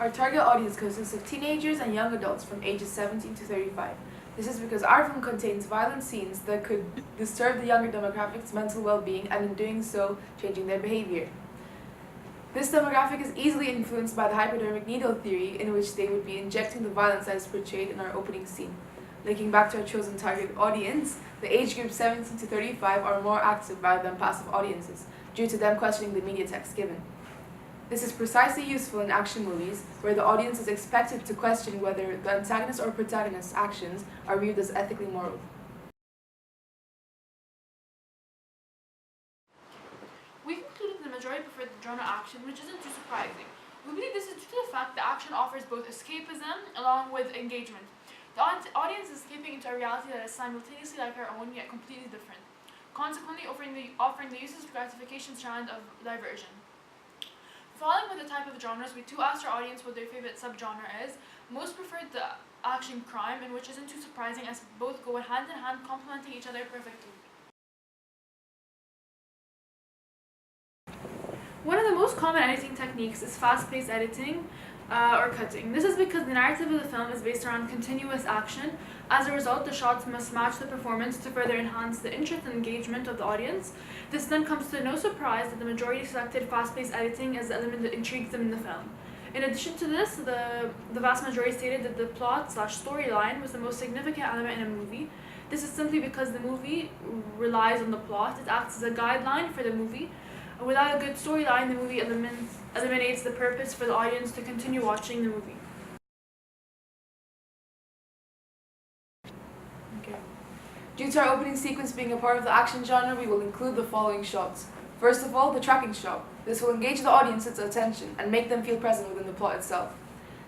Our target audience consists of teenagers and young adults from ages 17 to 35. This is because our film contains violent scenes that could disturb the younger demographics' mental well-being and in doing so, changing their behavior. This demographic is easily influenced by the hypodermic needle theory, in which they would be injecting the violence that is portrayed in our opening scene. Linking back to our chosen target audience, the age group 17 to 35 are more active rather than passive audiences, due to them questioning the media text given. This is precisely useful in action movies, where the audience is expected to question whether the antagonist or protagonist's actions are viewed as ethically moral. We concluded the majority preferred the genre action, which isn't too surprising. We believe this is due to the fact that action offers both escapism along with engagement. The audience is escaping into a reality that is simultaneously like our own, yet completely different, consequently offering the user's gratification strand of diversion. Following with the type of genres, we too asked our audience what their favorite subgenre is. Most preferred the action crime, and which isn't too surprising as both go hand in hand, complementing each other perfectly. One of the most common editing techniques is fast-paced editing or cutting. This is because the narrative of the film is based around continuous action. As a result, the shots must match the performance to further enhance the interest and engagement of the audience. This then comes to no surprise that the majority selected fast-paced editing as the element that intrigues them in the film. In addition to this, the vast majority stated that the plot/storyline was the most significant element in a movie. This is simply because the movie relies on the plot. It acts as a guideline for the movie. Without a good storyline, the movie eliminates the purpose for the audience to continue watching the movie. Due to our opening sequence being a part of the action genre, we will include the following shots. First of all, the tracking shot. This will engage the audience's attention and make them feel present within the plot itself.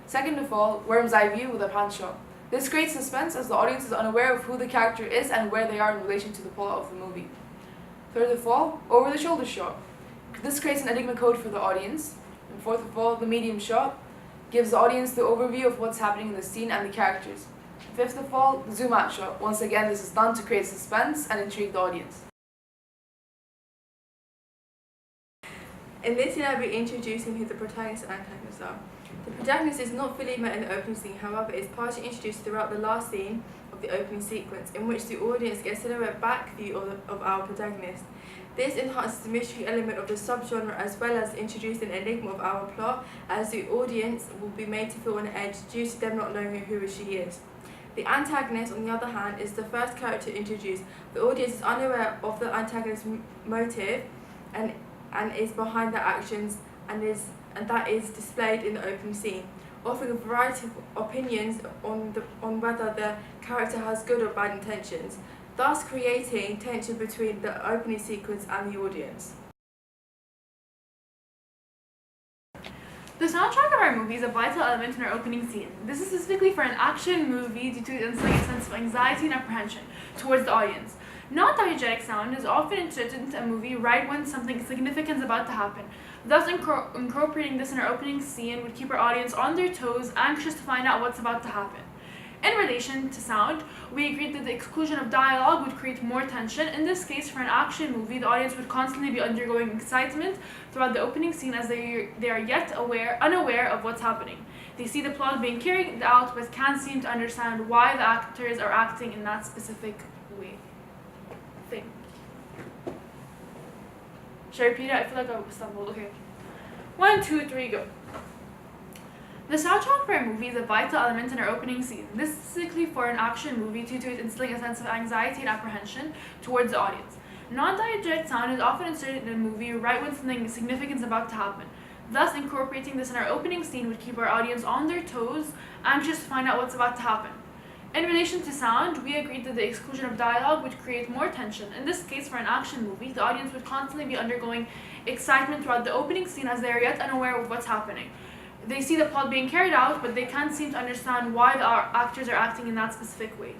Second of all, worm's eye view with a pan shot. This creates suspense as the audience is unaware of who the character is and where they are in relation to the plot of the movie. Third of all, over the shoulder shot. This creates an enigma code for the audience. And fourth of all, the medium shot gives the audience the overview of what's happening in the scene and the characters. Fifth of all, the zoom out shot. Once again, this is done to create suspense and intrigue the audience. In this scene, I'll be introducing who the protagonist and antagonists are. The protagonist is not fully met in the opening scene, however, is partially introduced throughout the last scene of the opening sequence, in which the audience gets a silhouette back view of our protagonist. This enhances the mystery element of the subgenre as well as introducing an enigma of our plot, as the audience will be made to feel on edge due to them not knowing who she is. The antagonist, on the other hand, is the first character introduced. The audience is unaware of the antagonist's motive and is behind their actions, and that is displayed in the opening scene, offering a variety of opinions on whether the character has good or bad intentions, thus creating tension between the opening sequence and the audience. The soundtrack of our movie is a vital element in our opening scene. This is specifically for an action movie due to instilling a sense of anxiety and apprehension towards the audience. Non-diegetic sound is often inserted into a movie right when something significant is about to happen. Thus, incorporating this in our opening scene would keep our audience on their toes, anxious to find out what's about to happen. In relation to sound, we agreed that the exclusion of dialogue would create more tension. In this case, for an action movie, the audience would constantly be undergoing excitement throughout the opening scene as they are yet unaware of what's happening. They see the plot being carried out but can't seem to understand why the actors are acting in that specific way. Think. Should I repeat it? I feel like I stumbled. Okay. 1, 2, 3, go. The soundtrack for a movie is a vital element in our opening scene. This is specifically for an action movie due to it instilling a sense of anxiety and apprehension towards the audience. Non-diegetic sound is often inserted in a movie right when something significant is about to happen. Thus, incorporating this in our opening scene would keep our audience on their toes, anxious to find out what's about to happen. In relation to sound, we agreed that the exclusion of dialogue would create more tension. In this case, for an action movie, the audience would constantly be undergoing excitement throughout the opening scene as they are yet unaware of what's happening. They see the plot being carried out, but they can't seem to understand why the actors are acting in that specific way.